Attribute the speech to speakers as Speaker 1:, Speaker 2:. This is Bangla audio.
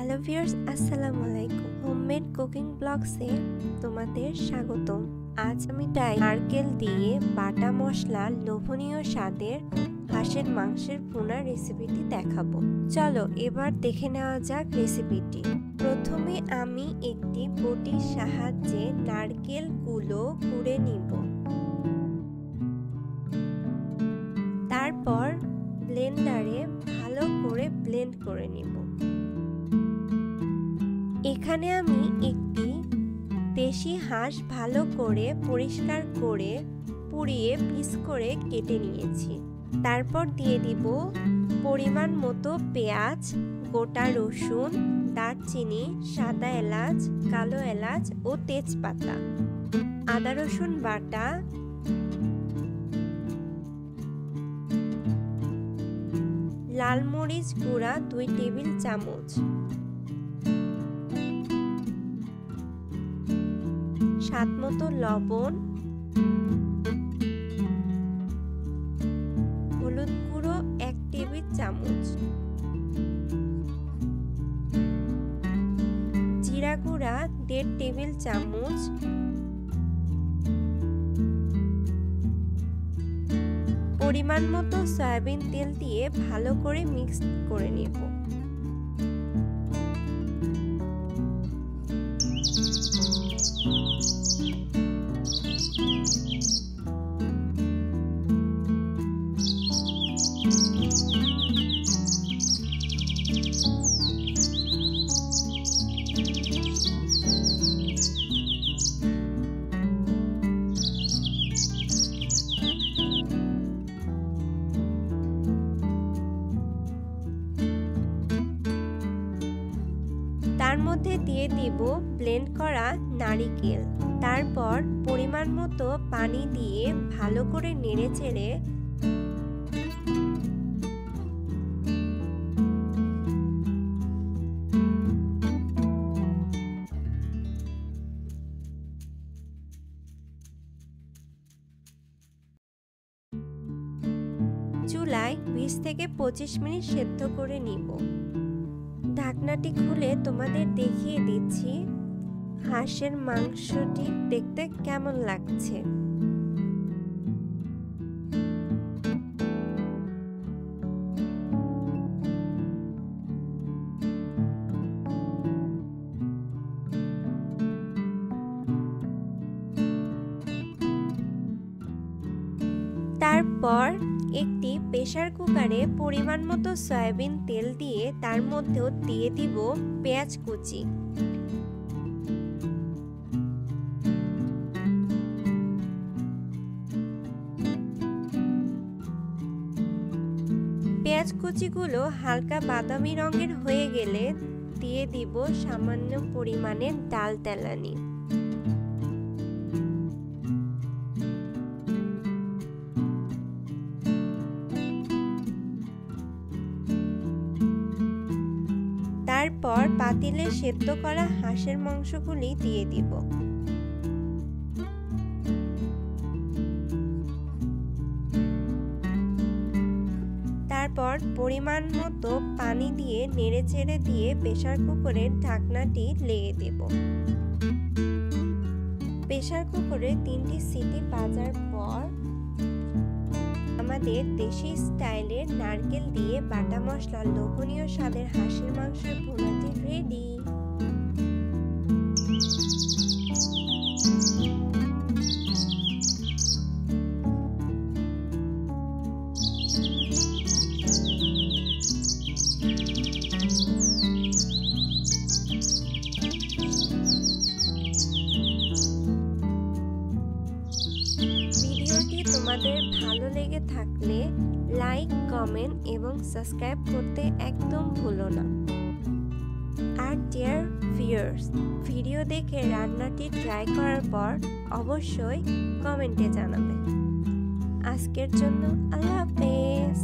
Speaker 1: হ্যালো ভিউয়ার্স, আসসালামু আলাইকুম। হোমমেড কুকিং ব্লগসে তোমাদের স্বাগতম। আজ আমি নারকেল দিয়ে বাটা মশলা লোভনীয় স্বাদের হাঁসের মাংসের ভুনা রেসিপিটি দেখাবো। চলো এবার দেখে নেওয়া যাক রেসিপিটি। প্রথমে আমি একটি বটির সাহায্যে নারকেলগুলো কুড়ে নিব। তারপর ব্লেন্ডারে ভালো করে ব্লেন্ড করে নিব। এখানে আমি একটি দেশি হাঁস ভালো করে পরিষ্কার করে পুড়িয়ে পিস করে কেটে নিয়েছি। তারপর দিয়ে দিব পরিমাণ মতো পেঁয়াজ, গোটা রসুন, দারচিনি, সাদা এলাচ, কালো এলাচ ও তেজপাতা, আদা রসুন বাটা, লাল মরিচ গুঁড়া 2 টেবিল চামচ, স্বাদ মতো লবণ, হলুদ গুঁড়ো 1 টেবিল চামচ, জিরা গুঁড়া 1.5 টেবিল চামচ, পরিমাণ মতো সয়াবিন তেল দিয়ে ভালো করে মিক্স করে নেব। তার মধ্যে দিয়ে দিব ব্লেন্ড করা নারকেল। তারপর পরিমাণ মতো পানি দিয়ে ভালো করে নেড়েচেড়ে চুলায় 20 থেকে 25 মিনিট সেদ্ধ করে নিব। ঢাকনাটি খুলে তোমাদের দেখিয়ে দিচ্ছি হাঁসের মাংসটি দেখতে কেমন লাগছে। তারপর একটি প্রেসার কুকারে পরিমাণ মতো সয়াবিন তেল দিয়ে তার মধ্যেও দিয়ে দিব পেঁয়াজ কুচি। পেঁয়াজ কুচিগুলো হালকা বাদামি রঙের হয়ে গেলে দিয়ে দিব সামান্য পরিমাণে ডাল তেলানি। তারপর পাতিলে সেদ্ধ করা হাঁসের মাংসগুলি দিয়ে দিব। তারপর পরিমাণ মতো পানি দিয়ে নেড়েচেড়ে দিয়ে প্রেসার কুকারের ঢাকনাটি লেগে দেব। প্রেসার কুকারে 3টি সিটি বাজার পর আমাদের দেশি স্টাইলের নারকেল দিয়ে বাটা মশলা লোভনীয় স্বাদের হাঁসের মাংসের ভুনাটি রেডি। ভিডিওটি তোমাদের ভালো লেগে থাকলে লাইক, কমেন্ট এবং সাবস্ক্রাইব করতে একদম ভুলো না। আর ডিয়ার ভিউয়ার্স, ভিডিও দেখে রান্নাটি ট্রাই করার পর অবশ্যই কমেন্টে জানাবে। আজকের জন্য আল্লাহ হাফেজ।